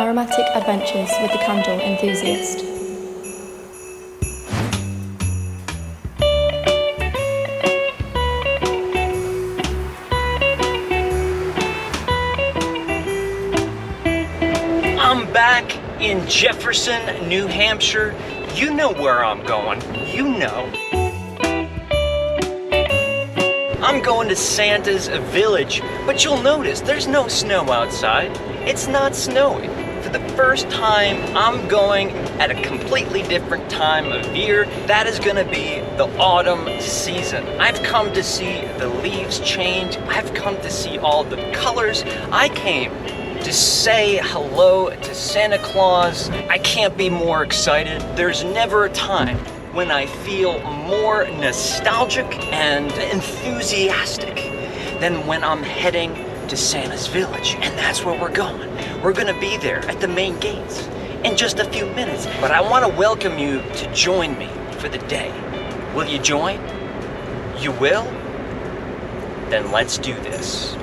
Aromatic Adventures with the Candle Enthusiast. I'm back in Jefferson, New Hampshire. You know where I'm going. You know. I'm going to Santa's village, but you'll notice there's no snow outside. It's not snowing. For the first time, I'm going at a completely different time of year. That is gonna be the autumn season. I've come to see the leaves change. I've come to see all the colors. I came to say hello to Santa Claus. I can't be more excited. There's never a time when I feel more nostalgic and enthusiastic than when I'm heading to Santa's village, and that's where we're going. We're gonna be there at the main gates in just a few minutes, but I wanna welcome you to join me for the day. Will you join? You will? Then let's do this.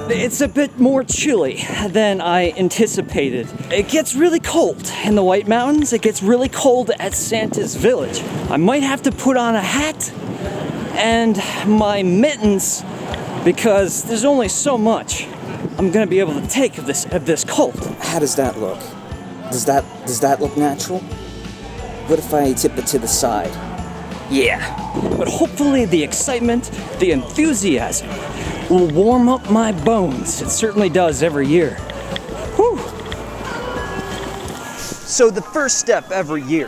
It's a bit more chilly than I anticipated. It gets really cold in the White Mountains. It gets really cold at Santa's village. I might have to put on a hat and my mittens because there's only so much I'm gonna be able to take of this cold. How does that look? Does that look natural? What if I tip it to the side? Yeah, but hopefully the excitement, the enthusiasm will warm up my bones. It certainly does every year. Whew. So the first step every year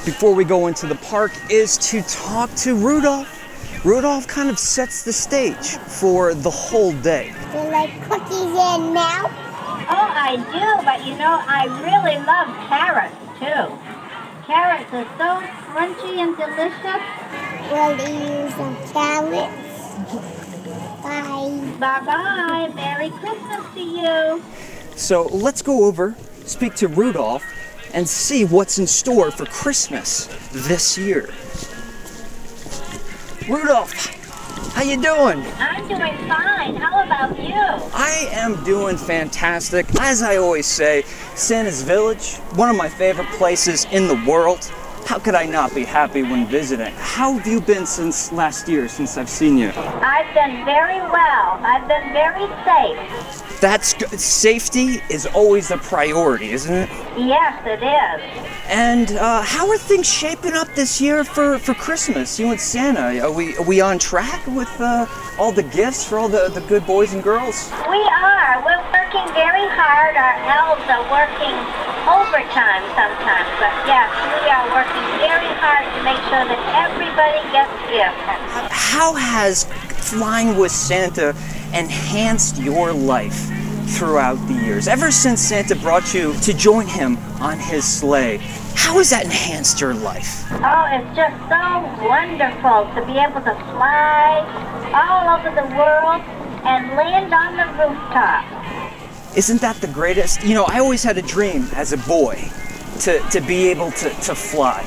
before we go into the park is to talk to Rudolph. Rudolph kind of sets the stage for the whole day. Do you like cookies in now? Oh, I do, but you know, I really love carrots too. Carrots are so crunchy and delicious. Will you use some carrots? Bye. Bye-bye. Merry Christmas to you. So let's go over, speak to Rudolph, and see what's in store for Christmas this year. Rudolph, how you doing? I'm doing fine. How about you? I am doing fantastic. As I always say, Santa's Village, one of my favorite places in the world. How could I not be happy when visiting? How have you been since last year, since I've seen you? I've been very well. I've been very safe. That's good. Safety is always a priority, isn't it? Yes, it is. And how are things shaping up this year for Christmas? You and Santa, are we on track with all the gifts for all the good boys and girls? We are. We're working very hard. Our elves are working overtime sometimes. But yes, we are working very hard to make sure that everybody gets gifts. How has flying with Santa enhanced your life throughout the years? Ever since Santa brought you to join him on his sleigh, how has that enhanced your life? Oh, it's just so wonderful to be able to fly all over the world and land on the rooftop. Isn't that the greatest? You know, I always had a dream as a boy to be able to fly.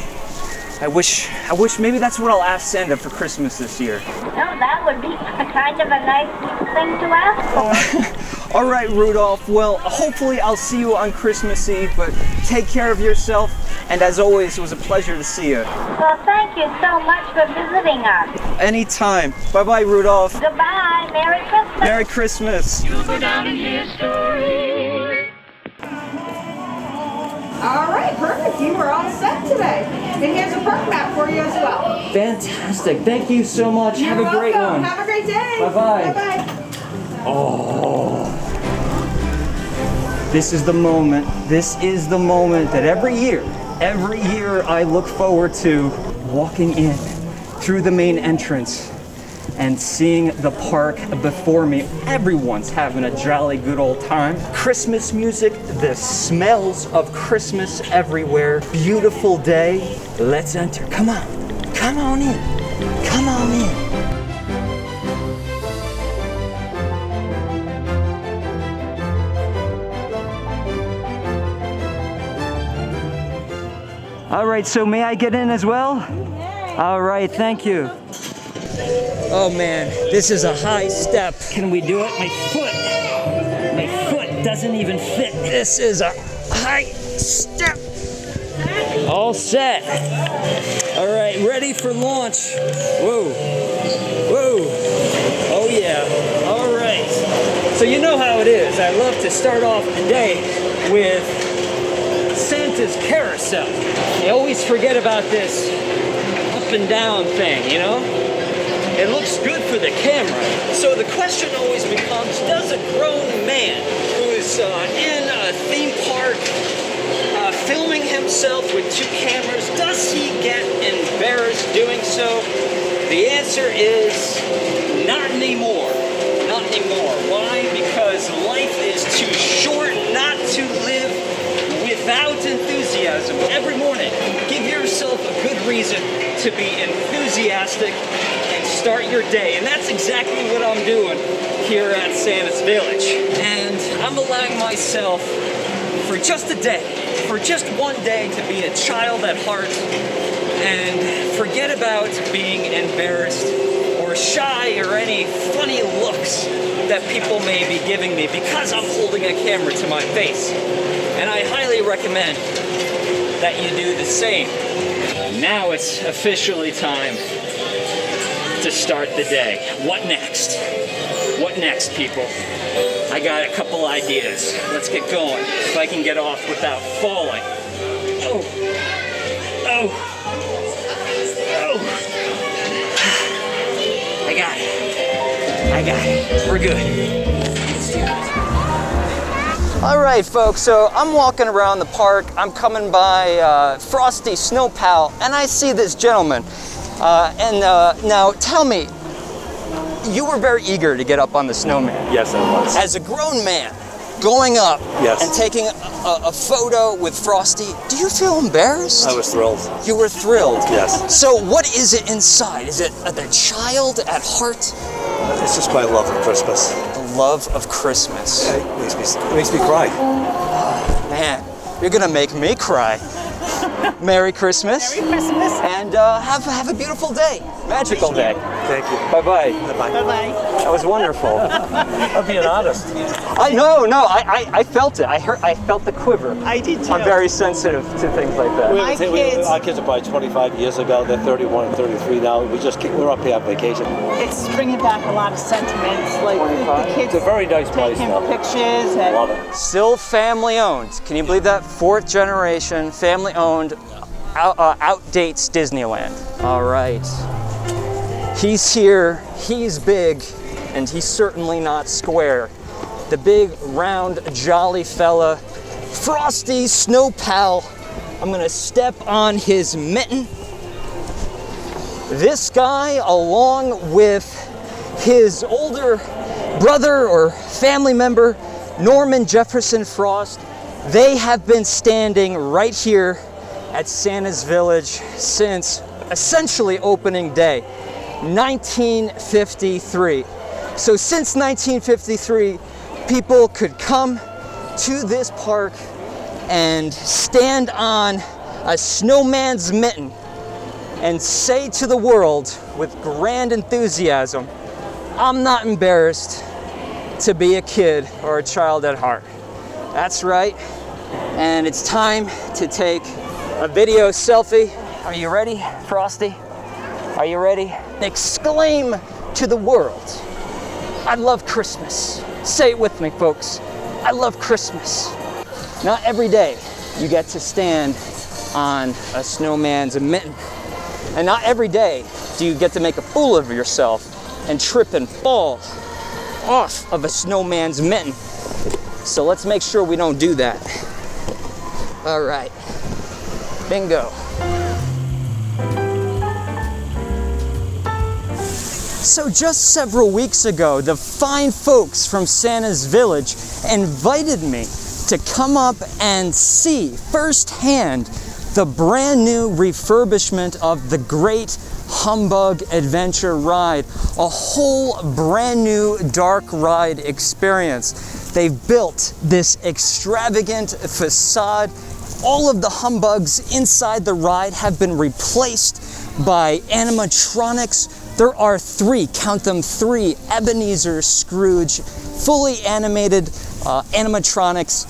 I wish maybe that's what I'll ask Santa for Christmas this year. No, that would be kind of a nice thing to ask for. All right, Rudolph. Well, hopefully I'll see you on Christmas Eve, but take care of yourself. And as always, it was a pleasure to see you. Well, thank you so much for visiting us. Anytime. Bye-bye, Rudolph. Goodbye. Merry Christmas. Merry Christmas. You'll go down in history. All right, perfect. You are all set today. And here's a perk map for you as well. Fantastic. Thank you so much. You're Have a great welcome. one. Have a great day. Bye-bye. Bye-bye. Oh. This is the moment. This is the moment that every year I look forward to walking in through the main entrance and seeing the park before me. Everyone's having a jolly good old time. Christmas music, the smells of Christmas everywhere. Beautiful day. Let's enter. Come on. Come on in. Come on in. All right, so may I get in as well? All right, thank you. Oh man, this is a high step. Can we do it? My foot doesn't even fit. This is a high step. All set. All right, ready for launch. Whoa, whoa. Oh yeah, all right. So you know how it is. I love to start off the day with Santa's carousel. I always forget about this up and down thing, you know? It looks good for the camera. So the question always becomes, does a grown man who's in a theme park filming himself with 2 cameras, does he get embarrassed doing so? The answer is not anymore. Not anymore. Why? Because life is too short not to live without enthusiasm. Every morning, give yourself a good reason to be enthusiastic and start your day. And that's exactly what I'm doing here at Santa's Village. And I'm allowing myself for just a day, for just one day, to be a child at heart and forget about being embarrassed or shy or any funny looks that people may be giving me because I'm holding a camera to my face. And I highly recommend that you do the same. Now it's officially time to start the day. What next? What next, people? I got a couple ideas. Let's get going. If I can get off without falling. Oh. Oh. Oh. I got it. I got it. We're good. Let's do it. All right, folks, so I'm walking around the park. I'm coming by Frosty Snow Pal, and I see this gentleman. Now, tell me, you were very eager to get up on the snowman. Yes, I was. As a grown man, going up Yes. and taking a photo with Frosty, do you feel embarrassed? I was thrilled. You were thrilled? Yes. So what is it inside? Is it the child at heart? It's just my love of Christmas. The love of Christmas. It makes me cry. Man, you're gonna make me cry. Merry Christmas. Merry Christmas. And have a beautiful day. Magical day. Thank you. Bye-bye. Bye-bye. Bye-bye. That was wonderful. I'm being honest. I felt it. I felt the quiver. I did too. I'm very sensitive to things like that. My kids- Our kids are probably 25 years ago. They're 31 and 33 now. We're up here on vacation. It's bringing back a lot of sentiments, like the kids It's a very nice place, taking though. pictures. Love And it. Still family owned. Can you believe that? 4th generation, family owned, outdates Disneyland. All right. He's here, he's big, and he's certainly not square. The big, round, jolly fella, Frosty Snow Pal. I'm gonna step on his mitten. This guy, along with his older brother or family member, Norman Jefferson Frost, they have been standing right here at Santa's Village since essentially opening day, 1953. So since 1953, people could come to this park and stand on a snowman's mitten and say to the world with grand enthusiasm, I'm not embarrassed to be a kid or a child at heart. That's right. And it's time to take a video selfie. Are you ready, Frosty? Are you ready? Exclaim to the world, I love Christmas. Say it with me, folks. I love Christmas. Not every day you get to stand on a snowman's mitten. And not every day do you get to make a fool of yourself and trip and fall off of a snowman's mitten. So let's make sure we don't do that. All right, bingo. So just several weeks ago, the fine folks from Santa's Village invited me to come up and see firsthand the brand new refurbishment of the Great Humbug Adventure ride, a whole brand new dark ride experience. They've built this extravagant facade all of the humbugs inside the ride have been replaced by animatronics. There are 3, count them 3, Ebenezer Scrooge, fully animated animatronics.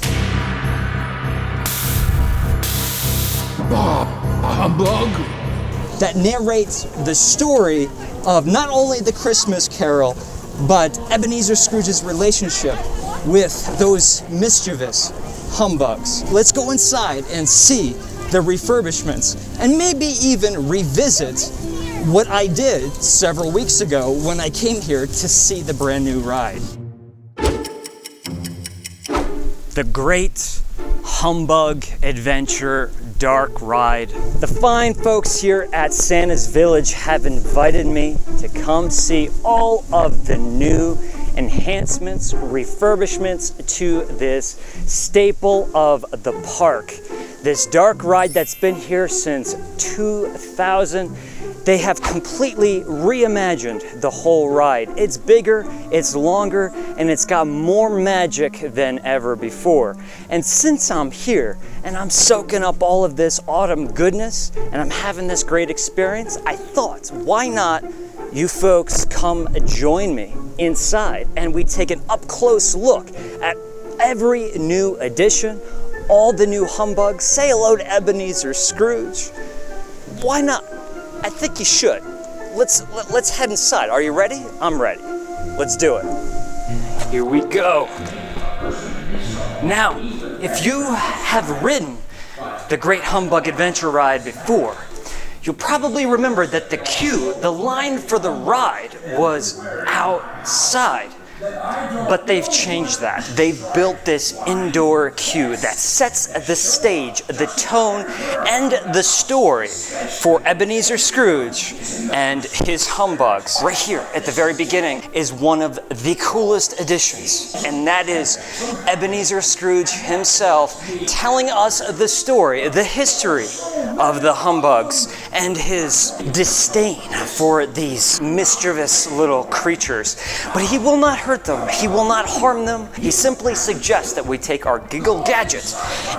Humbug? That narrates the story of not only the Christmas Carol, but Ebenezer Scrooge's relationship with those mischievous humbugs. Let's go inside and see the refurbishments and maybe even revisit what I did several weeks ago when I came here to see the brand new ride. The Great Humbug Adventure Dark Ride. The fine folks here at Santa's Village have invited me to come see all of the new enhancements, refurbishments to this staple of the park. This dark ride that's been here since 2000. They have completely reimagined the whole ride. It's bigger, it's longer, and it's got more magic than ever before. And since I'm here and I'm soaking up all of this autumn goodness and I'm having this great experience, I thought, why not you folks come join me inside and we take an up-close look at every new addition, all the new humbugs. Say hello to Ebenezer Scrooge. Why not? I think you should. Let's head inside. Are you ready? I'm ready. Let's do it. Here we go. Now, if you have ridden the Great Humbug Adventure ride before, you'll probably remember that the queue, the line for the ride, was outside. But they've changed that. They've built this indoor queue that sets the stage, the tone, and the story for Ebenezer Scrooge and his humbugs. Right here at the very beginning is one of the coolest additions, and that is Ebenezer Scrooge himself telling us the story, the history of the humbugs and his disdain for these mischievous little creatures. But he will not hurt them. He will not harm them. He simply suggests that we take our giggle gadget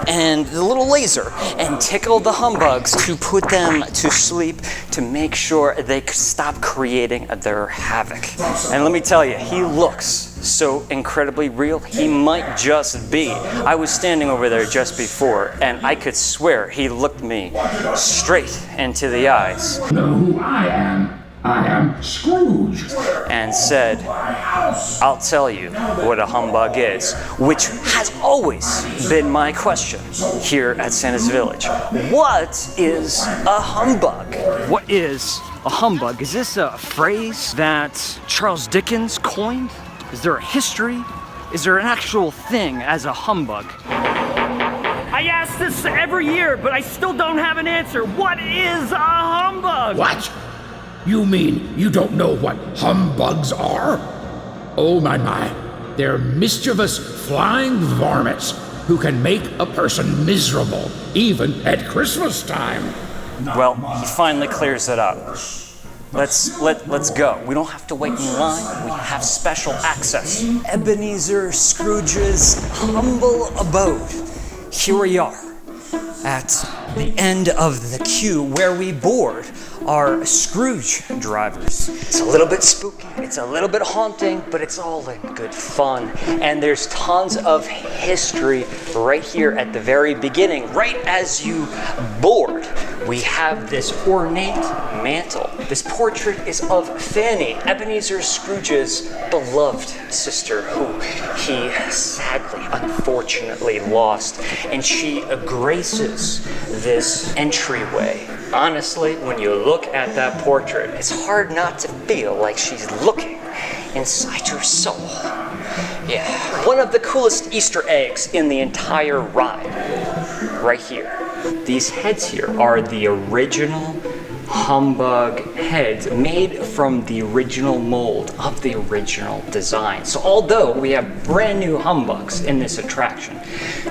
and the little laser and tickle the humbugs to put them to sleep, to make sure they stop creating their havoc. And let me tell you, he looks so incredibly real. He might just be. I was standing over there just before and I could swear he looked me straight into the eyes. Know who I am? I am Scrooge. And said, I'll tell you what a humbug is, which has always been my question here at Santa's Village. What is a humbug? What is a humbug? Is this a phrase that Charles Dickens coined? Is there a history? Is there an actual thing as a humbug? I ask this every year, but I still don't have an answer. What is a humbug? What? You mean you don't know what humbugs are? Oh my. They're mischievous flying varmints who can make a person miserable, even at Christmas time. Well, he finally clears it up. Let's go. We don't have to wait in line. We have special access. Ebenezer Scrooge's humble abode. Here we are at the end of the queue where we board our Scrooge drivers. It's a little bit spooky, it's a little bit haunting, but it's all in good fun. And there's tons of history right here at the very beginning. Right as you board, we have this ornate mantle. This portrait is of Fanny, Ebenezer Scrooge's beloved sister, who he sadly, unfortunately lost. And she graces this entryway. Honestly, when you look at that portrait, it's hard not to feel like she's looking inside your soul. Yeah, one of the coolest Easter eggs in the entire ride, right here. These heads here are the original humbug heads made from the original mold of the original design. So although we have brand new humbugs in this attraction,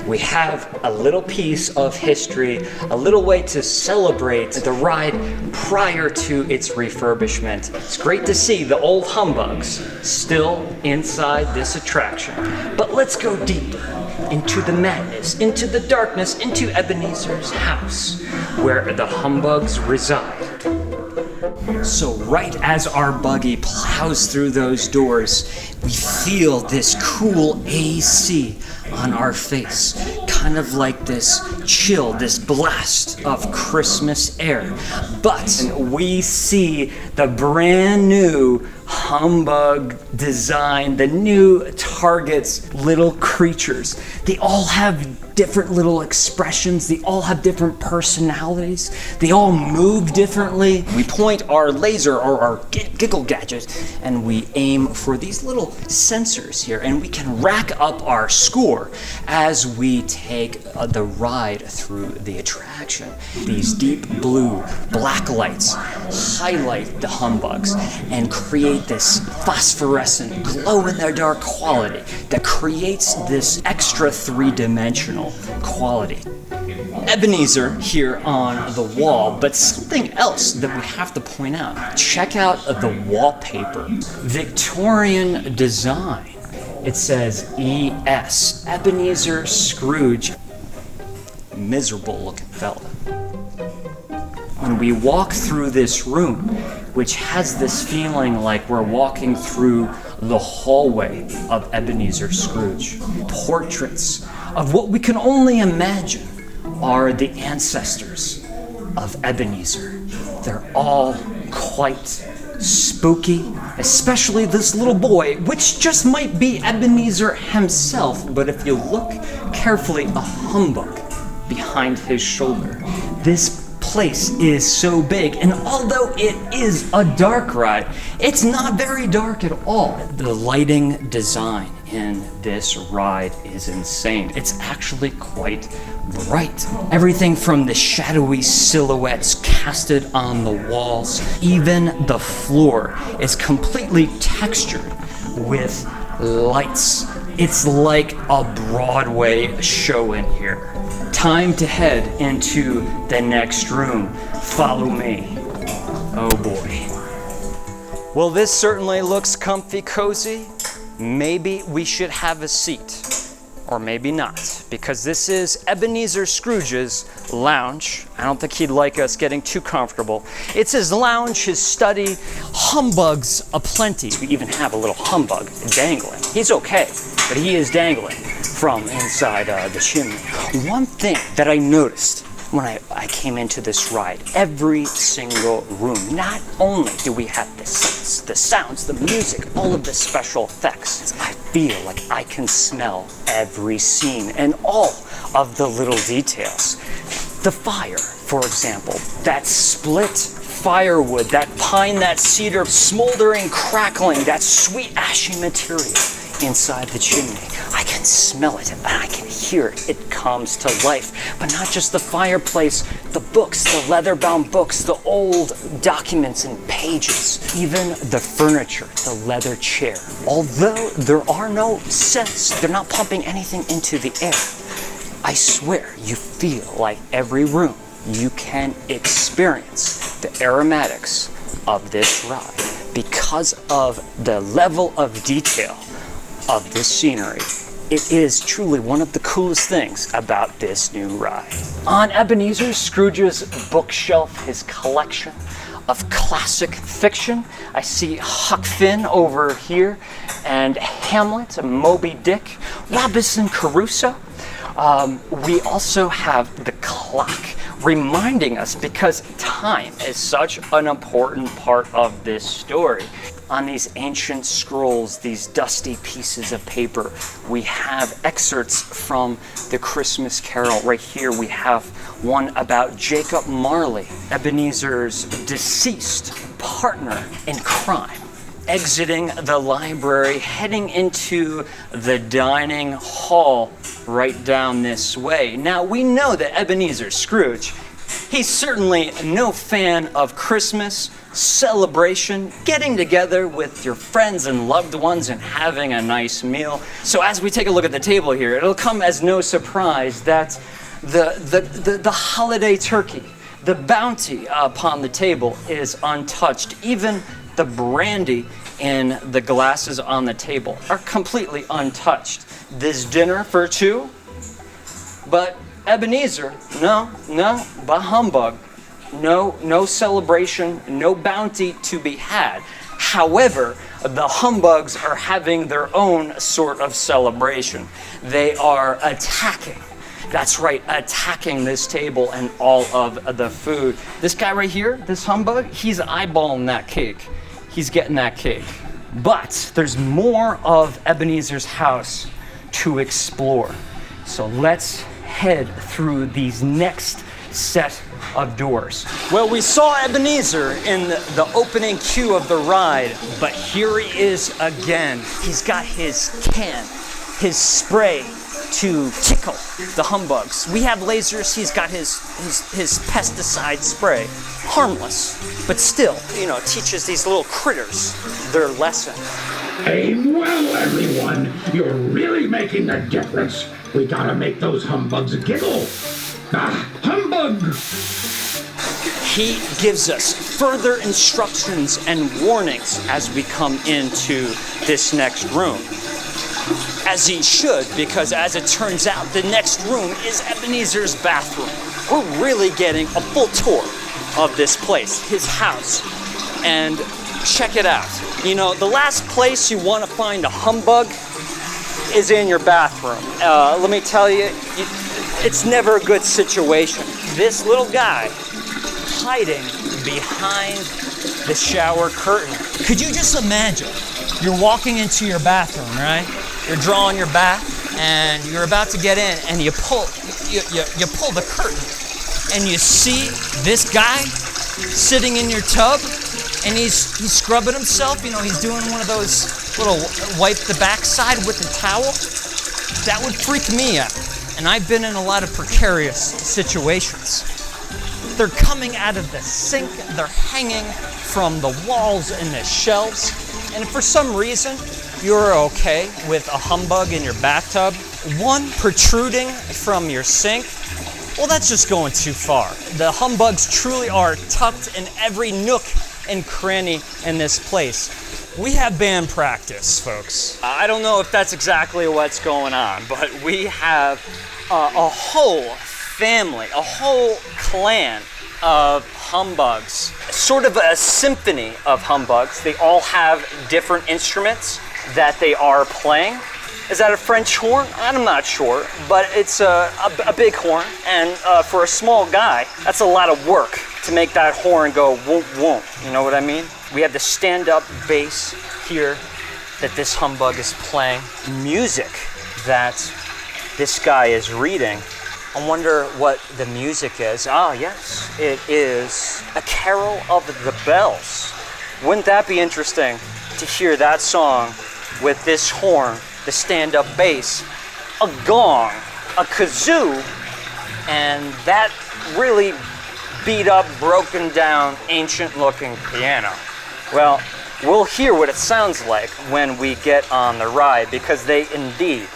we have a little piece of history, a little way to celebrate the ride prior to its refurbishment. It's great to see the old humbugs still inside this attraction. But let's go deeper. into the madness, into the darkness, into Ebenezer's house, where the humbugs reside. So right as our buggy plows through those doors, we feel this cool AC on our face, kind of like this chill, this blast of Christmas air. But we see the brand new humbug design, the new targets, little creatures. They all have different little expressions. They all have different personalities. They all move differently. We point our laser or our giggle gadget and we aim for these little sensors here, and we can rack up our score as we take the ride through the attraction. These deep blue black lights highlight the humbugs and create this phosphorescent glow-in-the-dark quality that creates this extra three-dimensional quality. Ebenezer here on the wall, but something else that we have to point out. Check out the wallpaper. Victorian design. It says ES, Ebenezer Scrooge. Miserable looking fella. When we walk through this room, which has this feeling like we're walking through the hallway of Ebenezer Scrooge, portraits of what we can only imagine are the ancestors of Ebenezer. They're all quite spooky, especially this little boy, which just might be Ebenezer himself, but if you look carefully, a humbug behind his shoulder. This place is so big, and although it is a dark ride, it's not very dark at all. The lighting design in this ride is insane. It's actually quite bright. Everything from the shadowy silhouettes casted on the walls, even the floor is completely textured with lights. It's like a Broadway show in here. Time to head into the next room. Follow me. Oh boy. Well, this certainly looks comfy, cozy. Maybe we should have a seat. Or maybe not, because this is Ebenezer Scrooge's lounge. I don't think he'd like us getting too comfortable. It's his lounge, his study, humbugs aplenty. We even have a little humbug dangling. He's okay, but he is dangling from inside the chimney. One thing that I noticed when I came into this ride, every single room, not only do we have the sights, the sounds, the music, all of the special effects, I feel like I can smell every scene and all of the little details. The fire, for example, that split firewood, that pine, that cedar, smoldering, crackling, that sweet ashy material inside the chimney. I can smell it and I can hear it. It comes to life. But not just the fireplace, the books, the leather-bound books, the old documents and pages, even the furniture, the leather chair. Although there are no scents, they're not pumping anything into the air, I swear you feel like every room you can experience the aromatics of this ride because of the level of detail of this scenery. It is truly one of the coolest things about this new ride. On Ebenezer Scrooge's bookshelf, his collection of classic fiction, I see Huck Finn over here, and Hamlet, Moby Dick, Robinson Crusoe. We also have the clock reminding us, because time is such an important part of this story. On these ancient scrolls, these dusty pieces of paper, we have excerpts from the Christmas Carol. Right here we have one about Jacob Marley, Ebenezer's deceased partner in crime, exiting the library, heading into the dining hall right down this way. Now, we know that Ebenezer Scrooge, he's certainly no fan of Christmas, celebration, getting together with your friends and loved ones and having a nice meal. So as we take a look at the table here, it'll come as no surprise that the holiday turkey, the bounty upon the table is untouched. Even the brandy in the glasses on the table are completely untouched. This dinner for two But Ebenezer, no, bah humbug. No celebration, no bounty to be had. However, the humbugs are having their own sort of celebration. They are attacking. That's right, attacking this table and all of the food. This guy right here, this humbug, he's eyeballing that cake. He's getting that cake. But there's more of Ebenezer's house to explore. So let's head through these next set of doors. Well, we saw Ebenezer in the opening cue of the ride, but here he is again. He's got his can, his spray to tickle the humbugs. We have lasers, he's got his pesticide spray. Harmless, but still, teaches these little critters their lesson. Aim well, everyone. You're really making a difference. We gotta make those humbugs giggle. Humbug! He gives us further instructions and warnings as we come into this next room. As he should, because as it turns out, the next room is Ebenezer's bathroom. We're really getting a full tour of this place, his house. And check it out. The last place you want to find a humbug is in your bathroom. Let me tell you, it's never a good situation. This little guy hiding behind the shower curtain. Could you just imagine? You're walking into your bathroom, right? You're drawing your bath, and you're about to get in, and you pull the curtain, and you see this guy sitting in your tub, and he's scrubbing himself. He's doing one of those little wipe the backside with a towel. That would freak me out. And I've been in a lot of precarious situations. They're coming out of the sink, they're hanging from the walls and the shelves, and if for some reason you're okay with a humbug in your bathtub, one protruding from your sink, well, that's just going too far. The humbugs truly are tucked in every nook and cranny in this place. We have band practice, folks. I don't know if that's exactly what's going on, but we have a whole family, a whole clan of humbugs. Sort of a symphony of humbugs. They all have different instruments that they are playing. Is that a French horn? I'm not sure, but it's a big horn, and for a small guy, that's a lot of work to make that horn go whoomp whoomp. You know what I mean? We have the stand-up bass here that this humbug is playing. Music that this guy is reading. I wonder what the music is. Ah, yes, it is A Carol of the Bells. Wouldn't that be interesting to hear that song with this horn, the stand-up bass, a gong, a kazoo, and that really beat up, broken down, ancient-looking piano. Well, we'll hear what it sounds like when we get on the ride, because they indeed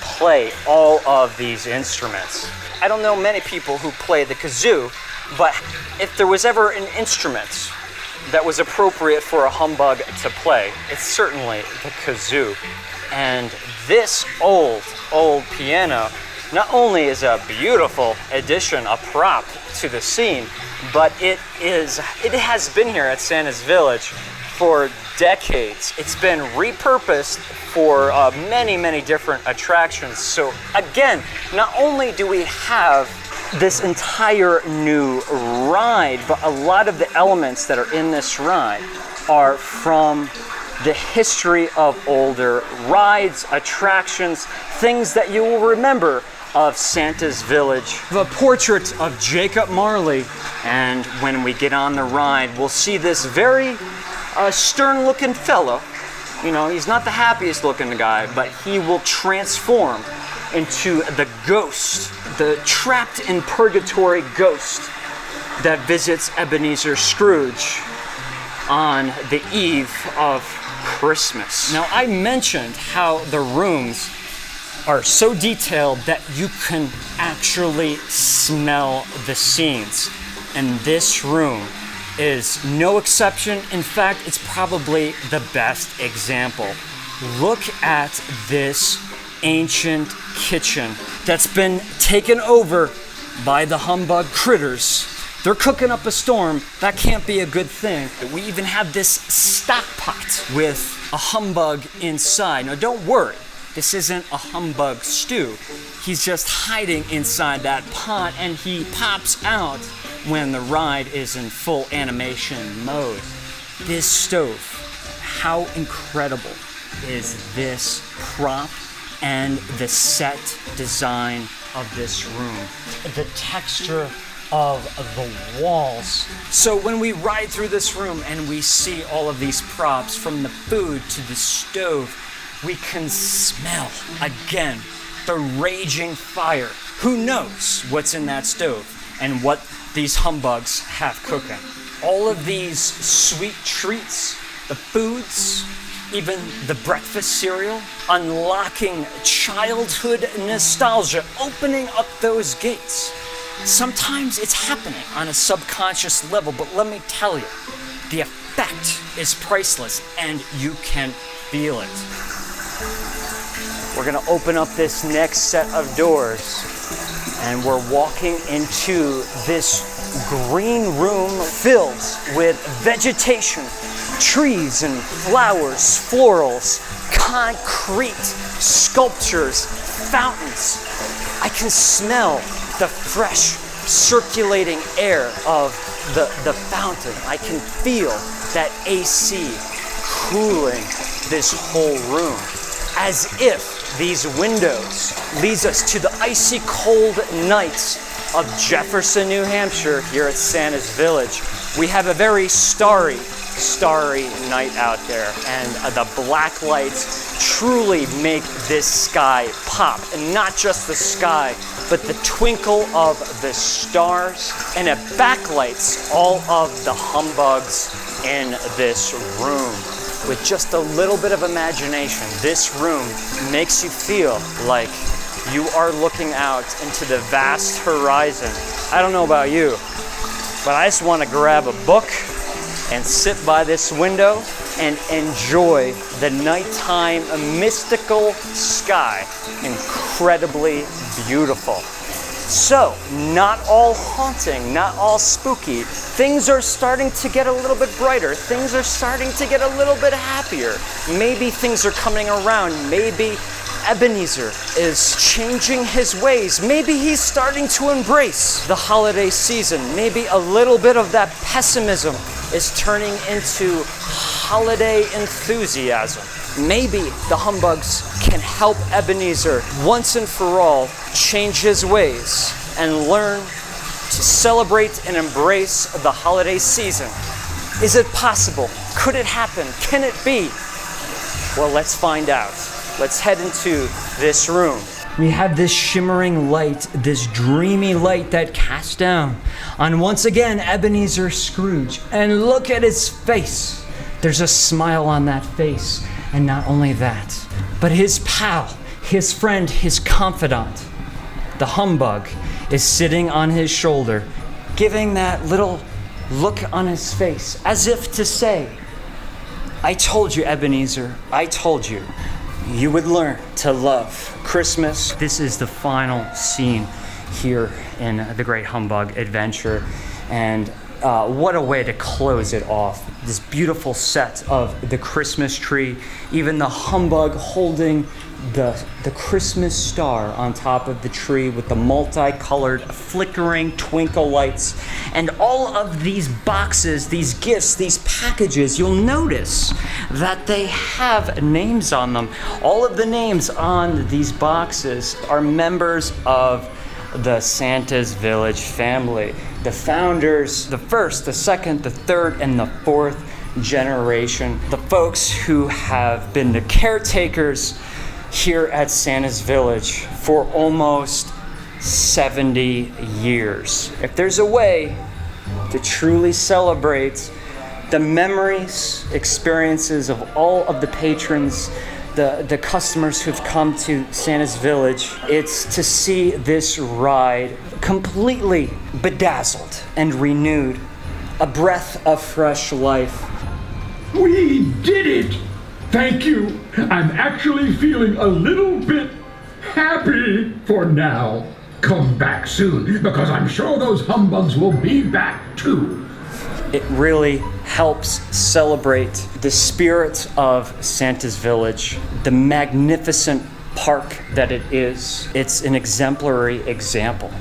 play all of these instruments. I don't know many people who play the kazoo, but if there was ever an instrument that was appropriate for a humbug to play, it's certainly the kazoo. And this old piano not only is a beautiful addition, a prop to the scene, but it has been here at Santa's Village for decades. It's been repurposed for many, many different attractions. So again, not only do we have this entire new ride, but a lot of the elements that are in this ride are from the history of older rides, attractions, things that you will remember of Santa's Village. The portrait of Jacob Marley, and when we get on the ride, we'll see this very stern-looking fellow. He's not the happiest looking guy, but he will transform into the ghost, the trapped in purgatory ghost that visits Ebenezer Scrooge on the eve of Christmas. Now, I mentioned how the rooms are so detailed that you can actually smell the scenes. And this room is no exception. In fact, it's probably the best example. Look at this ancient kitchen that's been taken over by the humbug critters. They're cooking up a storm. That can't be a good thing. We even have this stock pot with a humbug inside. Now don't worry, this isn't a humbug stew. He's just hiding inside that pot, and he pops out when the ride is in full animation mode. This stove, how incredible is this prop and the set design of this room? The texture of the walls. So when we ride through this room and we see all of these props, from the food to the stove, we can smell, again, the raging fire. Who knows what's in that stove and what these humbugs have cooking? All of these sweet treats, the foods, even the breakfast cereal, unlocking childhood nostalgia, opening up those gates. Sometimes it's happening on a subconscious level, but let me tell you, the effect is priceless and you can feel it. We're gonna open up this next set of doors and we're walking into this green room filled with vegetation, trees and flowers, florals, concrete, sculptures, fountains. I can smell the fresh circulating air of the fountain. I can feel that AC cooling this whole room, as if these windows leads us to the icy cold nights of Jefferson, New Hampshire, here at Santa's Village. We have a very starry night out there, and the black lights truly make this sky pop. And not just the sky, but the twinkle of the stars, and it backlights all of the humbugs in this room. With just a little bit of imagination, this room makes you feel like you are looking out into the vast horizon. I don't know about you, but I just want to grab a book and sit by this window and enjoy the nighttime mystical sky. Incredibly beautiful. So, not all haunting, not all spooky. Things are starting to get a little bit brighter. Things are starting to get a little bit happier. Maybe things are coming around. Maybe Ebenezer is changing his ways. Maybe he's starting to embrace the holiday season. Maybe a little bit of that pessimism is turning into holiday enthusiasm. Maybe the humbugs can help Ebenezer once and for all change his ways and learn to celebrate and embrace the holiday season. Is it possible? Could it happen? Can it be? Well, let's find out. Let's head into this room. We have this shimmering light, this dreamy light that casts down on, once again, Ebenezer Scrooge. And look at his face. There's a smile on that face. And not only that, but his pal, his friend, his confidant, the humbug, is sitting on his shoulder, giving that little look on his face, as if to say, I told you, Ebenezer, I told you, you would learn to love Christmas. This is the final scene here in the Great Humbug Adventure, and what a way to close it off. This beautiful set of the Christmas tree, even the humbug holding the Christmas star on top of the tree with the multicolored flickering twinkle lights, and all of these boxes, these gifts, these packages. You'll notice that they have names on them. All of the names on these boxes are members of the Santa's Village family. The founders, the first, the second, the third, and the fourth generation. The folks who have been the caretakers here at Santa's Village for almost 70 years. If there's a way to truly celebrate the memories, experiences of all of the patrons, the customers who've come to Santa's Village, it's to see this ride completely bedazzled and renewed, a breath of fresh life. We did it! Thank you. I'm actually feeling a little bit happy for now. Come back soon, because I'm sure those humbugs will be back too. It really helps celebrate the spirit of Santa's Village, the magnificent park that it is. It's an exemplary example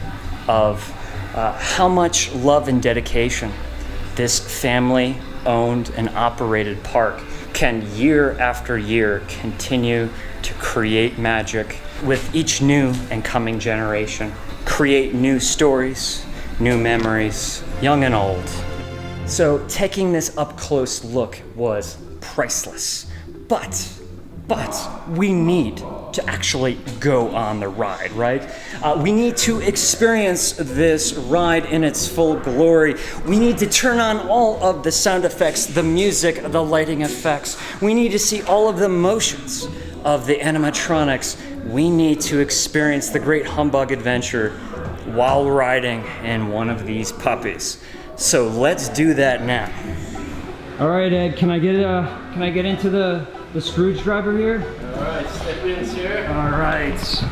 of how much love and dedication this family-owned and operated park can year after year continue to create magic with each new and coming generation, create new stories, new memories, young and old. So taking this up-close look was priceless, but we need to actually go on the ride, right? We need to experience this ride in its full glory. We need to turn on all of the sound effects, the music, the lighting effects. We need to see all of the motions of the animatronics. We need to experience the Great Humbug Adventure while riding in one of these puppies. So let's do that now. All right, Ed, can I get into the Scrooge driver here? All right, step in, sir. All right.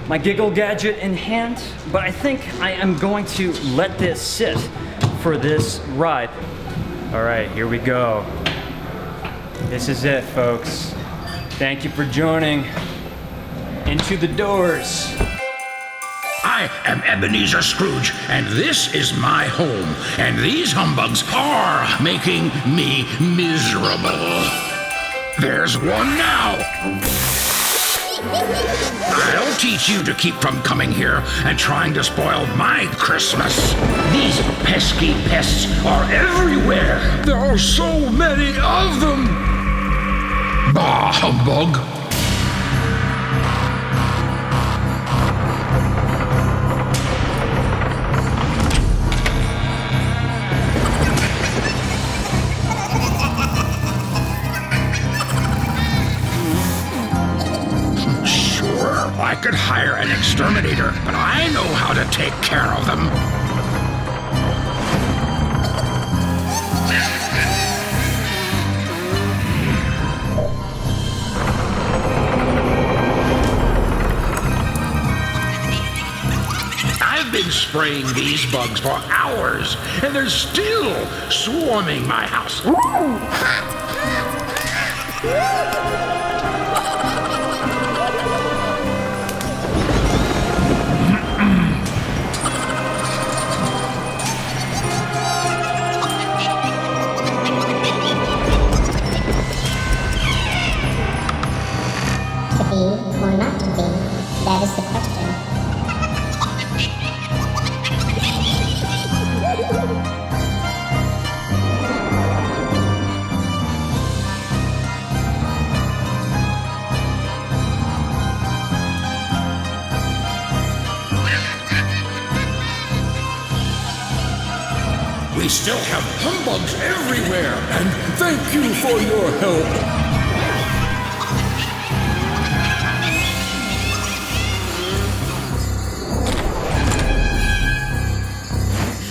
My giggle gadget in hand, but I think I am going to let this sit for this ride. All right, here we go. This is it, folks. Thank you for joining. Into the doors. I am Ebenezer Scrooge, and this is my home, and these humbugs are making me miserable. There's one now. I'll teach you to keep from coming here and trying to spoil my Christmas. These pesky pests are everywhere. There are so many of them. Bah, humbug. I could hire an exterminator, but I know how to take care of them. I've been spraying these bugs for hours, and they're still swarming my house. Or not to be? That is the question. We still have humbugs everywhere, and thank you for your help.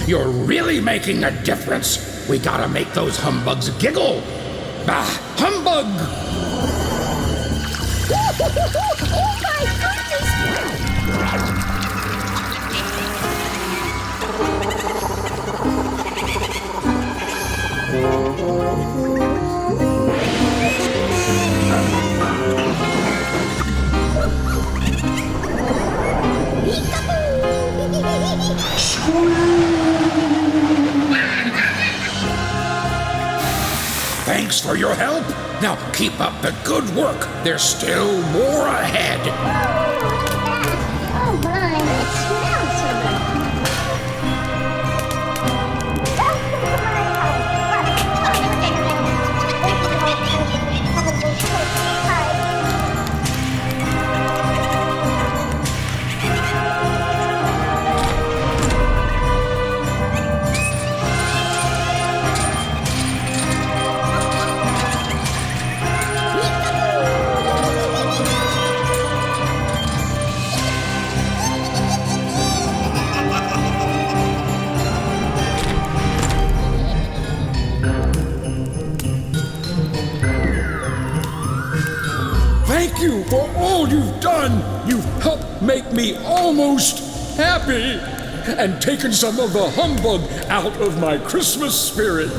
You're really making a difference. We gotta make those humbugs giggle. Bah, humbug! Oh my goodness! Thanks for your help. Now keep up the good work. There's still more ahead. Oh my, it smells so good. you for all you've done. You've helped make me almost happy and taken some of the humbug out of my Christmas spirit.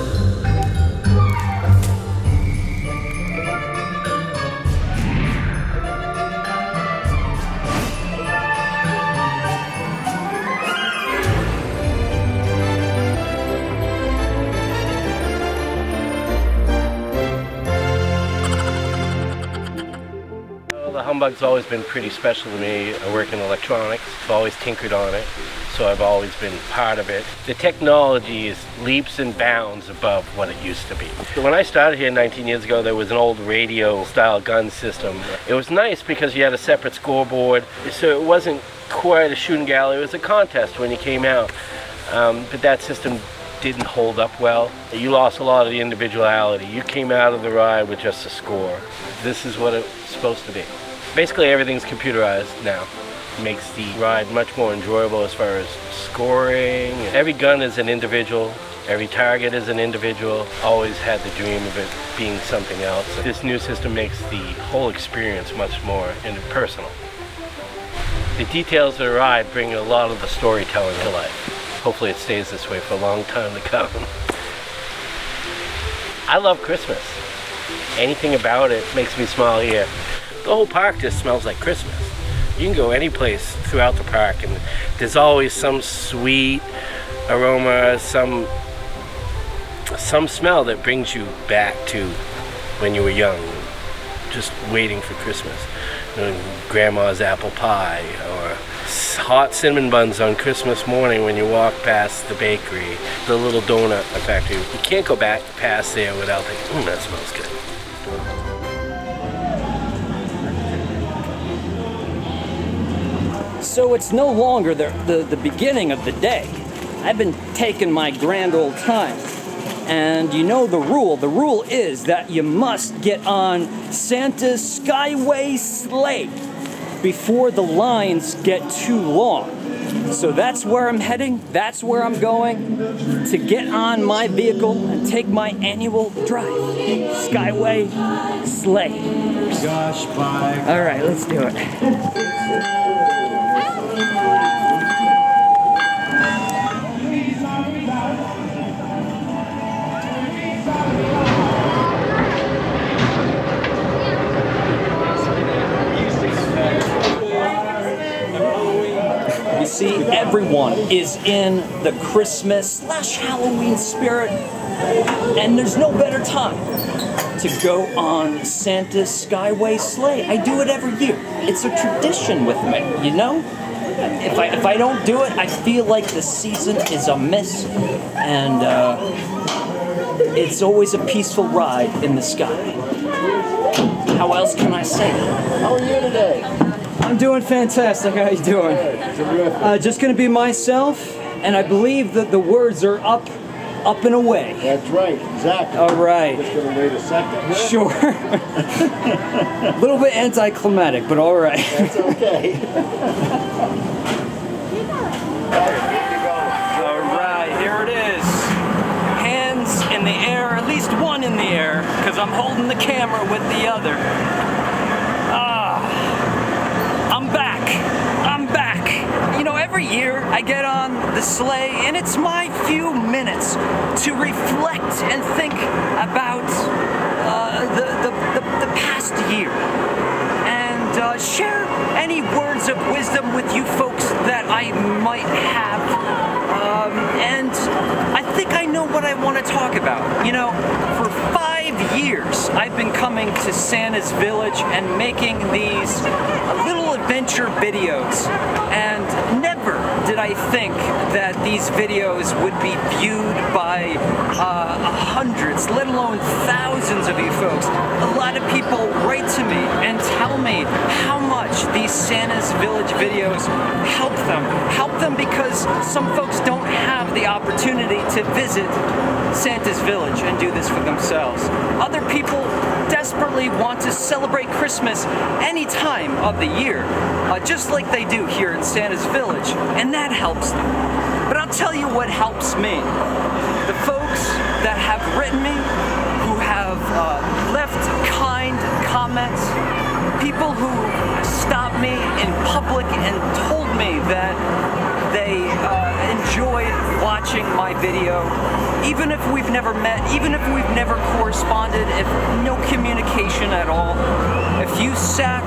The humbug's always been pretty special to me. I work in electronics. I've always tinkered on it, so I've always been part of it. The technology is leaps and bounds above what it used to be. When I started here 19 years ago, there was an old radio-style gun system. It was nice because you had a separate scoreboard, so it wasn't quite a shooting gallery. It was a contest when you came out, but that system didn't hold up well. You lost a lot of the individuality. You came out of the ride with just a score. This is what it's supposed to be. Basically everything's computerized now. It makes the ride much more enjoyable as far as scoring. Every gun is an individual. Every target is an individual. Always had the dream of it being something else. This new system makes the whole experience much more personal. The details of the ride bring a lot of the storytelling to life. Hopefully it stays this way for a long time to come. I love Christmas. Anything about it makes me smile here. The whole park just smells like Christmas. You can go any place throughout the park and there's always some sweet aroma, some smell that brings you back to when you were young, just waiting for Christmas. You know, grandma's apple pie or hot cinnamon buns on Christmas morning when you walk past the bakery, the little donut factory. You can't go back past there without thinking, that smells good. So it's no longer the beginning of the day. I've been taking my grand old time. And you know the rule. The rule is that you must get on Santa's Skyway sleigh before the lines get too long. So that's where I'm heading. That's where I'm going to get on my vehicle and take my annual drive. Skyway sleigh. Gosh, bye. All right, let's do it. You see, everyone is in the Christmas/Halloween spirit, and there's no better time to go on Santa's Skyway sleigh. I do it every year. It's a tradition with me, you know? If I don't do it, I feel like the season is amiss, and it's always a peaceful ride in the sky. How else can I say that? How are you today? I'm doing fantastic. How you doing? Just gonna be myself, and I believe that the words are up and away. That's right, exactly. All right. Just gonna wait a second. Sure. A little bit anticlimactic, but all right. That's okay. All right, here it is. Hands in the air, at least one in the air, because I'm holding the camera with the other. I'm back. I'm back. You know, every year I get on the sleigh, and it's my few minutes to reflect and think about the past year, and share any words of wisdom with you folks that I might have. And I think I know what I want to talk about. You know, for 5 years I've been coming to Santa's Village and making these little adventure videos, and never did I think that these videos would be viewed by hundreds, let alone thousands of you folks. A lot of people write to me and tell me how much these Santa's Village videos help them because some folks don't have the opportunity to visit Santa's Village and do this for themselves. Other people desperately want to celebrate Christmas any time of the year, just like they do here in Santa's Village, and that helps them. But I'll tell you what helps me. The folks that have written me, who have left kind comments, people who stopped me in public and told me that they enjoyed watching my video, even if we've never met, even if we've never corresponded, if no communication at all. If you sat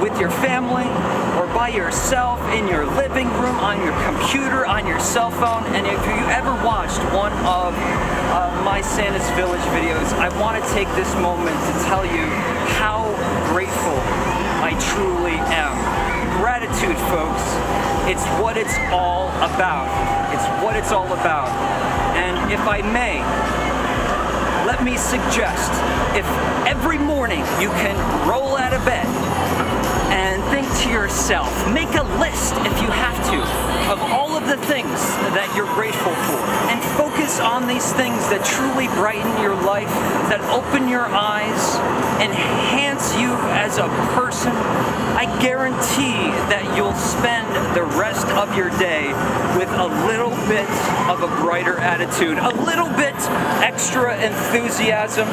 with your family or by yourself in your living room, on your computer, on your cell phone, and if you ever watched one of my Santa's Village videos, I want to take this moment to tell you how grateful I truly am. Gratitude, folks. It's what it's all about. It's what it's all about. And if I may, let me suggest, if every morning you can roll out of bed and think to yourself, make a list if you have to, of all of the things that you're grateful for, and focus on these things that truly brighten your life, that open your eyes, enhance you as a person, I guarantee that you'll spend the rest of your day with a little bit of a brighter attitude, a little bit extra enthusiasm.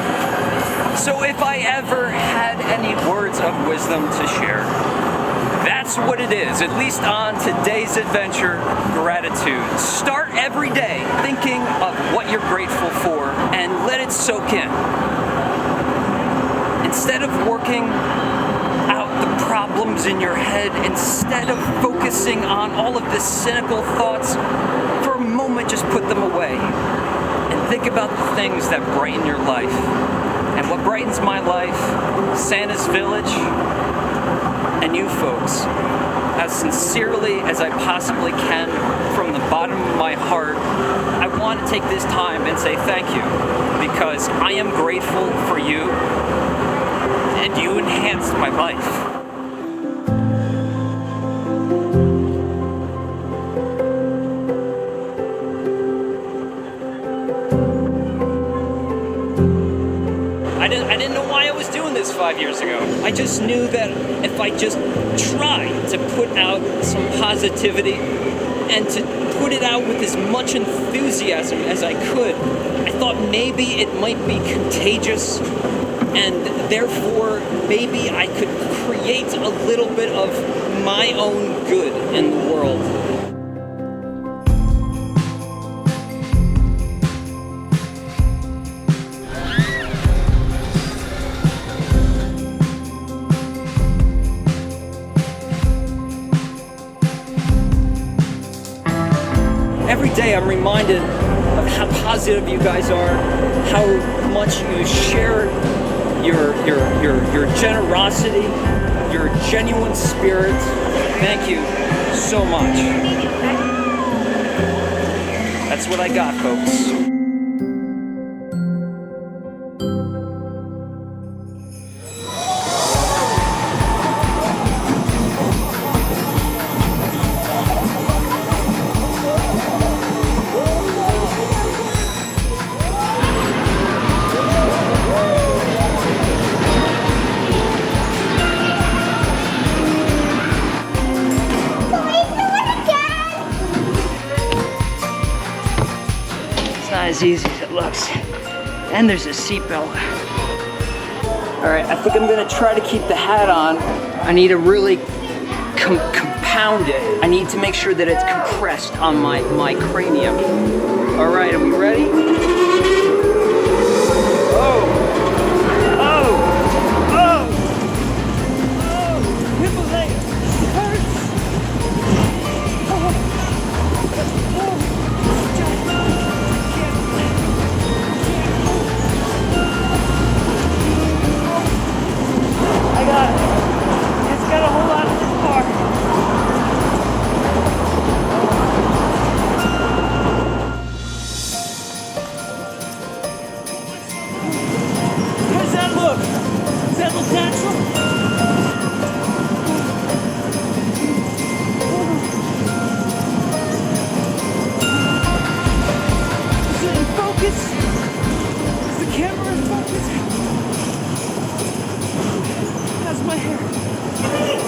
So if I ever had any words of wisdom to share, that's what it is, at least on today's adventure, gratitude. Start every day thinking of what you're grateful for and let it soak in. Instead of working out the problems in your head, instead of focusing on all of the cynical thoughts, for a moment just put them away and think about the things that brighten your life. And what brightens my life, Santa's Village, and you folks, as sincerely as I possibly can from the bottom of my heart, I want to take this time and say thank you, because I am grateful for you, and you enhanced my life. I didn't know why I was doing this 5 years ago. I just knew that if I just tried to put out some positivity and to put it out with as much enthusiasm as I could, I thought maybe it might be contagious, and therefore maybe I could create a little bit of my own good in the world. Every day I'm reminded of how positive you guys are, how much you share your generosity, your genuine spirit. Thank you so much. That's what I got, folks. As easy as it looks. And there's a seatbelt. All right, I think I'm gonna try to keep the hat on. I need to really compound it. I need to make sure that it's compressed on my cranium. All right, are we ready? Oh, oh, oh, oh, Himalaya, it hurts.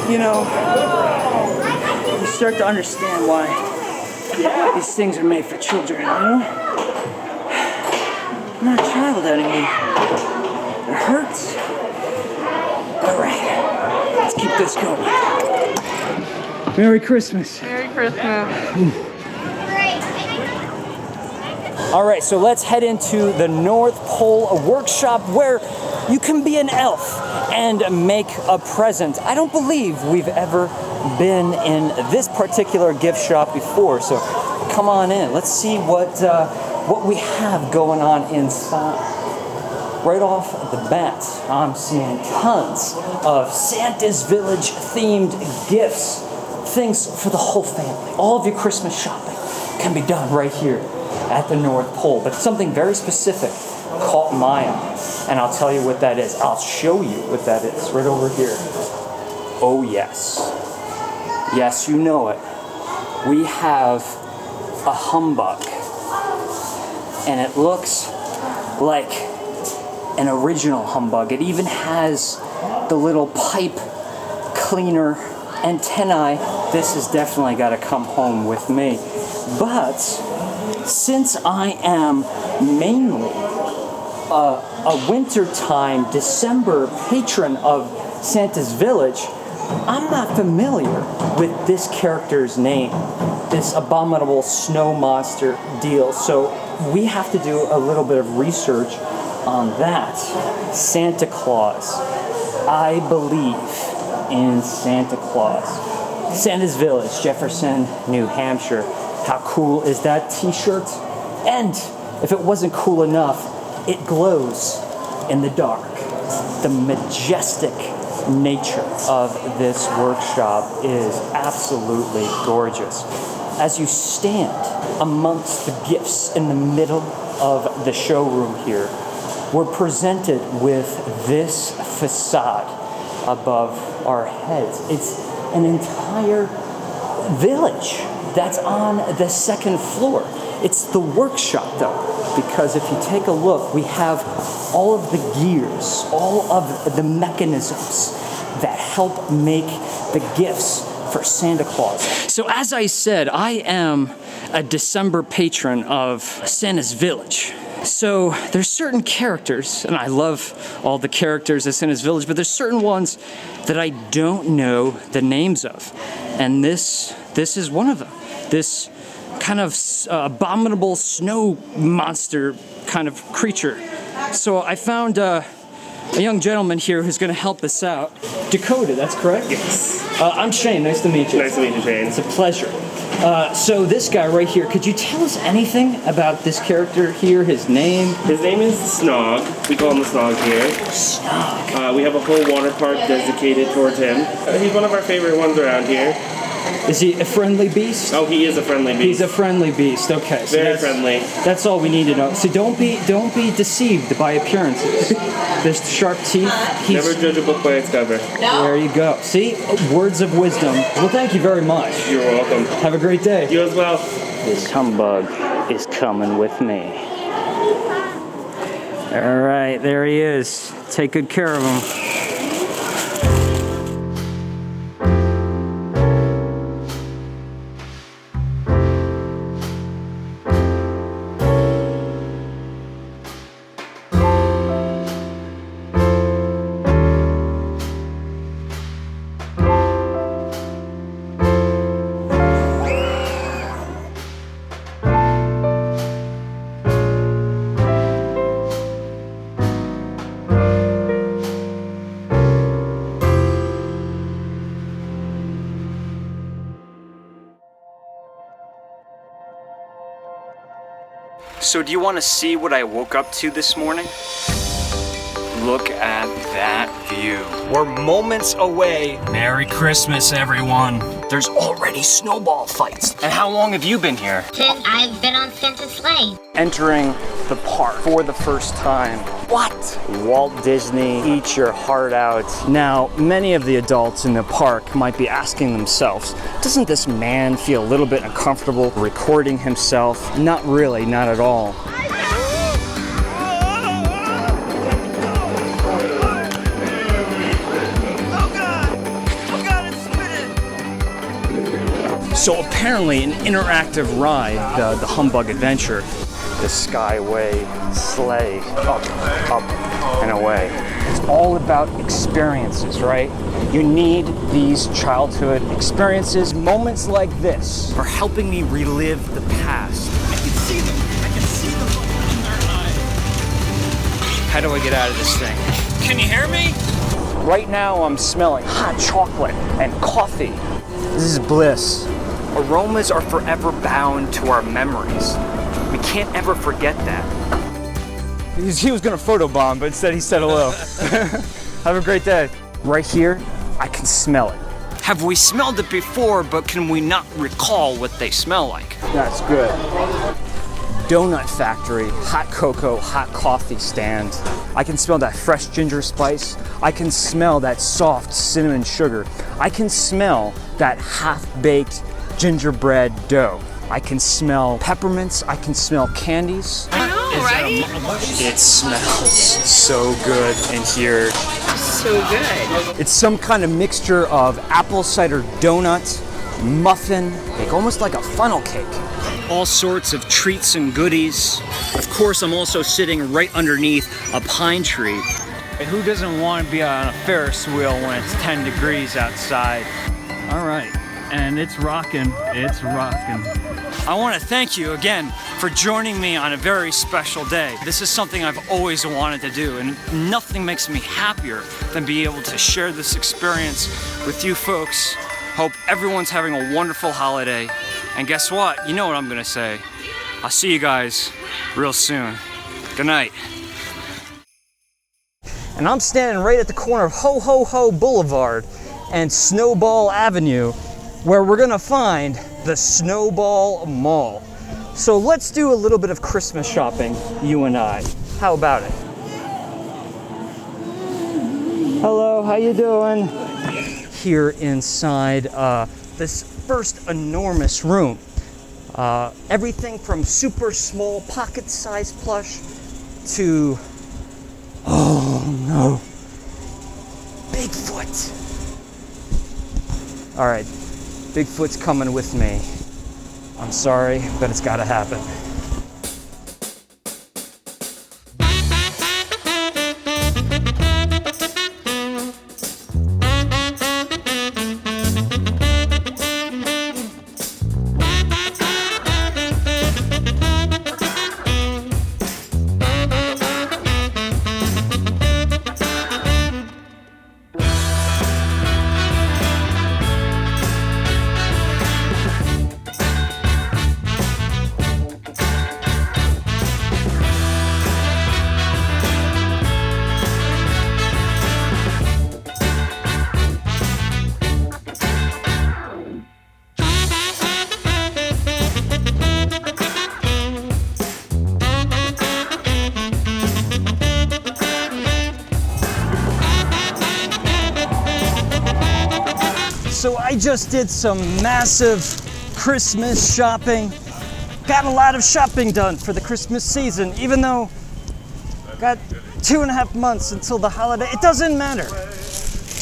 You know, you start to understand why these things are made for children, you know? I'm not a child anymore. It hurts. All right. Let's keep this going. Merry Christmas. Merry Christmas. All right, so let's head into the North Pole workshop where you can be an elf and make a present. I don't believe we've ever been in this particular gift shop before, so come on in. Let's see what we have going on inside. Right off the bat, I'm seeing tons of Santa's Village themed gifts, things for the whole family. All of your Christmas shopping can be done right here at the North Pole, but something very specific caught my eye, and I'll tell you what that is. I'll show you what that is right over here. Oh yes. Yes, you know it. We have a humbug, and it looks like an original humbug. It even has the little pipe cleaner antennae. This has definitely got to come home with me. But since I am mainly a wintertime December patron of Santa's Village, I'm not familiar with this character's name, this abominable snow monster deal. So we have to do a little bit of research on that. Santa Claus. I believe in Santa Claus. Santa's Village, Jefferson, New Hampshire. How cool is that t-shirt? And if it wasn't cool enough, it glows in the dark. The majestic nature of this workshop is absolutely gorgeous. As you stand amongst the gifts in the middle of the showroom here, we're presented with this facade above our heads. It's an entire village that's on the second floor. It's the workshop though, because if you take a look, we have all of the gears, all of the mechanisms that help make the gifts for Santa Claus. So as I said, I am a December patron of Santa's Village. So there's certain characters, and I love all the characters at Santa's Village, but there's certain ones that I don't know the names of. And this is one of them. This kind of abominable snow monster kind of creature. So I found a young gentleman here who's going to help us out. Dakota, that's correct? Yes. I'm Shane. Nice to meet you. Nice to meet you, Shane. It's a pleasure. So this guy right here, could you tell us anything about this character here, his name? His name is Snog. We call him the Snog here. Snog. We have a whole water park dedicated towards him. He's one of our favorite ones around here. Is he a friendly beast? Oh, he is a friendly beast. He's a friendly beast. Okay, so very friendly. That's all we need to know. So don't be deceived by appearances. There's sharp teeth. Never judge a book by its cover. No. There you go. See, words of wisdom. Well, thank you very much. You're welcome. Have a great day. You as well. This humbug is coming with me. All right, there he is. Take good care of him. So do you want to see what I woke up to this morning? Look at that view. We're moments away. Merry Christmas, everyone. There's already snowball fights. And how long have you been here? Since I've been on Santa's sleigh. Entering the park for the first time. What? Walt Disney, eat your heart out. Now, many of the adults in the park might be asking themselves, doesn't this man feel a little bit uncomfortable recording himself? Not really, not at all. So apparently an interactive ride, the Humbug Adventure, the Skyway sleigh up, and away. It's all about experiences, right? You need these childhood experiences, moments like this, are helping me relive the past. I can see them. I can see the look in their eyes. How do I get out of this thing? Can you hear me? Right now I'm smelling hot chocolate and coffee. This is bliss. Aromas are forever bound to our memories. We can't ever forget that. He was gonna photobomb, but instead he said hello. Have a great day. Right here, I can smell it. Have we smelled it before, but can we not recall what they smell like? That's good. Donut factory, hot cocoa, hot coffee stand. I can smell that fresh ginger spice. I can smell that soft cinnamon sugar. I can smell that half-baked gingerbread dough. I can smell peppermints. I can smell candies. I know, right? It smells so good in here. So good. It's some kind of mixture of apple cider donut, muffin, like almost like a funnel cake. All sorts of treats and goodies. Of course, I'm also sitting right underneath a pine tree. Who doesn't want to be on a Ferris wheel when it's 10 degrees outside? All right, and it's rocking, it's rocking. I want to thank you again for joining me on a very special day. This is something I've always wanted to do, and nothing makes me happier than be able to share this experience with you folks. Hope everyone's having a wonderful holiday. And guess what? You know what I'm gonna say. I'll see you guys real soon. Good night. And I'm standing right at the corner of Ho Ho Ho Boulevard and Snowball Avenue, where we're gonna find the Snowball Mall. So let's do a little bit of Christmas shopping, you and I. How about it? Hello, how you doing? Here inside this first enormous room. Everything from super small pocket-sized plush to, oh no, Bigfoot. All right, Bigfoot's coming with me. I'm sorry, but it's gotta happen. So I just did some massive Christmas shopping. Got a lot of shopping done for the Christmas season, even though got 2.5 months until the holiday. It doesn't matter.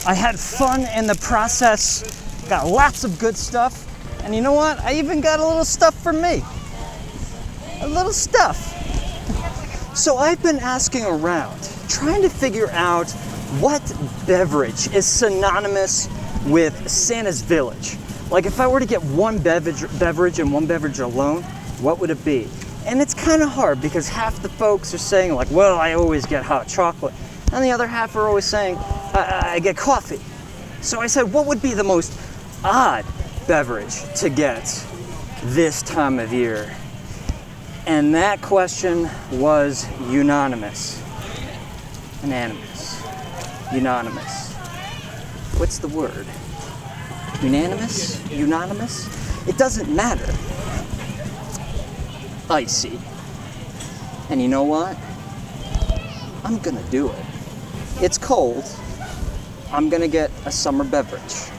I had fun in the process, got lots of good stuff, and you know what? I even got a little stuff for me. A little stuff. So I've been asking around, trying to figure out what beverage is synonymous with Santa's Village. Like if I were to get one beverage and one beverage alone, what would it be? And it's kind of hard because half the folks are saying like, well, I always get hot chocolate. And the other half are always saying, I get coffee. So I said, what would be the most odd beverage to get this time of year? And that question was unanimous. Unanimous. Unanimous. What's the word? Unanimous? Unanimous? It doesn't matter. Icy. And you know what? I'm gonna do it. It's cold. I'm gonna get a summer beverage.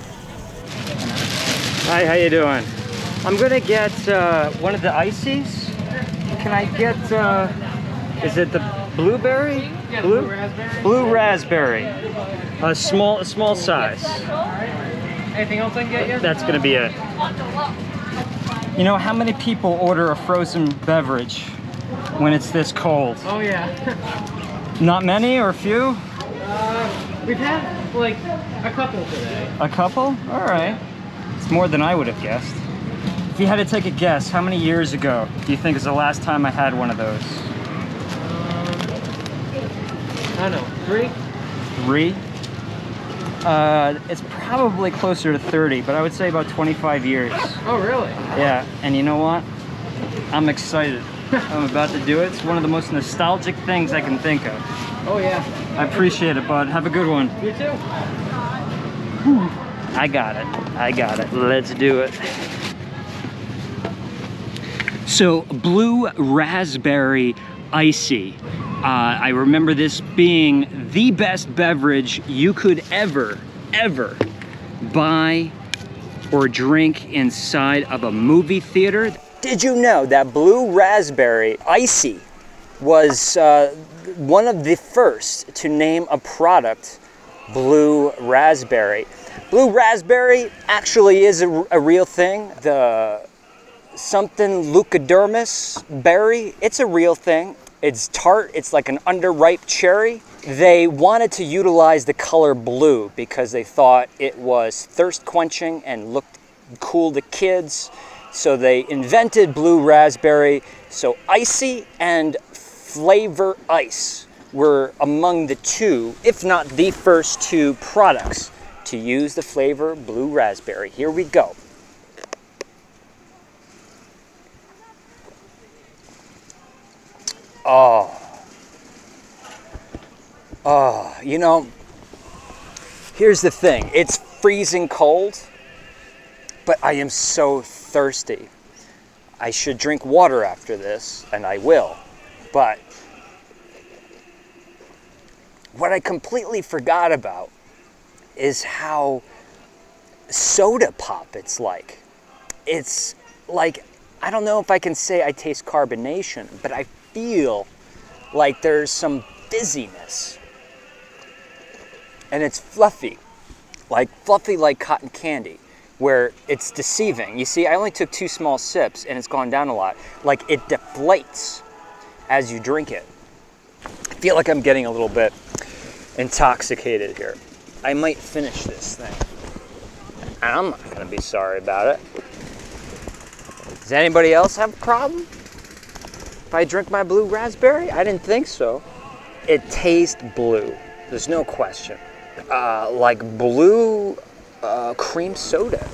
Hi, how you doing? I'm gonna get one of the ices. Can I get, is it the blueberry? Yeah, blue raspberry. Blue raspberry. A small size. Anything else I can get you? That's gonna be it. You know, how many people order a frozen beverage when it's this cold? Oh yeah. Not many or few? We've had like a couple today. A couple? All right. It's more than I would have guessed. If you had to take a guess, how many years ago do you think is the last time I had one of those? I don't know, 3? 3? It's probably closer to 30, but I would say about 25 years. Oh, really? Yeah, and you know what? I'm excited. I'm about to do it. It's one of the most nostalgic things I can think of. Oh, yeah. I appreciate it, bud. Have a good one. You too. Whew. I got it. I got it. Let's do it. So, blue raspberry icy. I remember this being the best beverage you could ever buy or drink inside of a movie theater. Did you know that blue raspberry icy was one of the first to name a product blue raspberry? Blue raspberry actually is a real thing. The something leucodermis berry, it's a real thing. It's tart, it's like an underripe cherry. They wanted to utilize the color blue because they thought it was thirst quenching and looked cool to kids. So they invented blue raspberry. So icy and flavor ice were among the two, if not the first two products to use the flavor blue raspberry. Here we go. Oh, you know, here's the thing. It's freezing cold, but I am so thirsty. I should drink water after this, and I will. But what I completely forgot about is how soda pop it's like. It's like, I don't know if I can say I taste carbonation, but I feel like there's some fizziness. And it's fluffy like cotton candy, where it's deceiving. You see, I only took 2 small sips and it's gone down a lot. Like, it deflates as you drink it. I feel like I'm getting a little bit intoxicated here. I might finish this thing. And I'm not gonna be sorry about it. Does anybody else have a problem if I drink my blue raspberry? I didn't think so. It tastes blue, there's no question. Like blue cream soda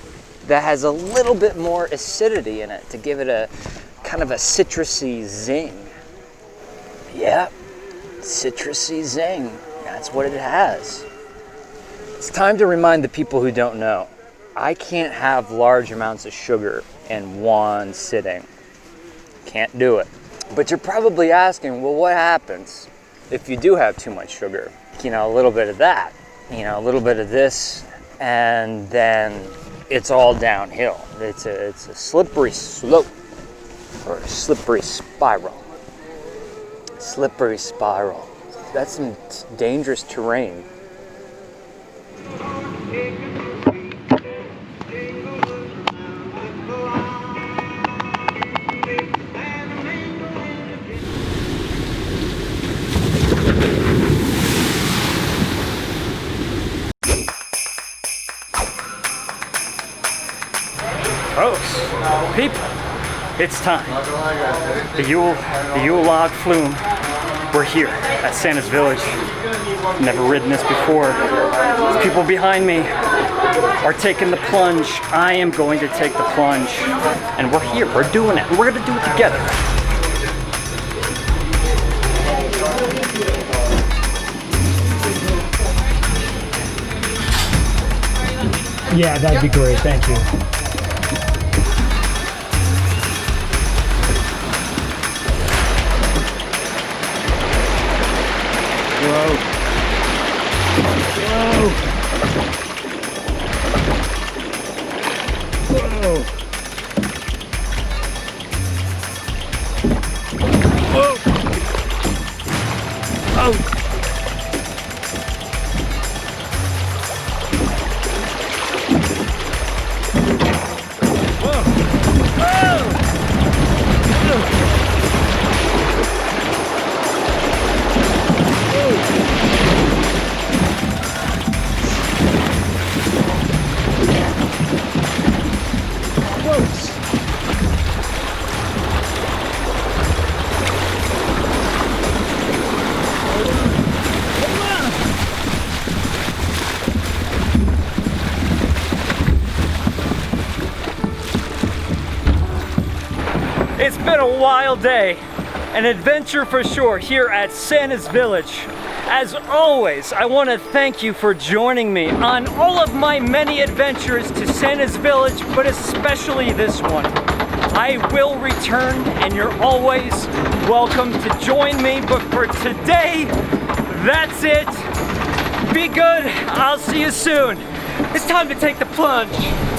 that has a little bit more acidity in it to give it a kind of a citrusy zing. Yeah, citrusy zing, that's what it has. It's time to remind the people who don't know, I can't have large amounts of sugar in one sitting. Can't do it. But you're probably asking, well, what happens if you do have too much sugar? You know, a little bit of that, you know, a little bit of this, and then it's all downhill. It's a slippery slope, or a slippery spiral. Slippery spiral. That's some dangerous terrain. Folks, people, it's time. The Yule log flume. We're here at Santa's Village. Never ridden this before. These people behind me are taking the plunge. I am going to take the plunge. And we're here, we're doing it. And we're gonna do it together. Yeah, that'd be great, thank you. Whoa. Whoa. Whoa. Whoa. Oh. Whoa. Whoa. a wild day, an adventure for sure here at Santa's Village. As always, I want to thank you for joining me on all of my many adventures to Santa's Village, but especially this one. I will return, and you're always welcome to join me, but for today, that's it. Be good. I'll see you soon. It's time to take the plunge.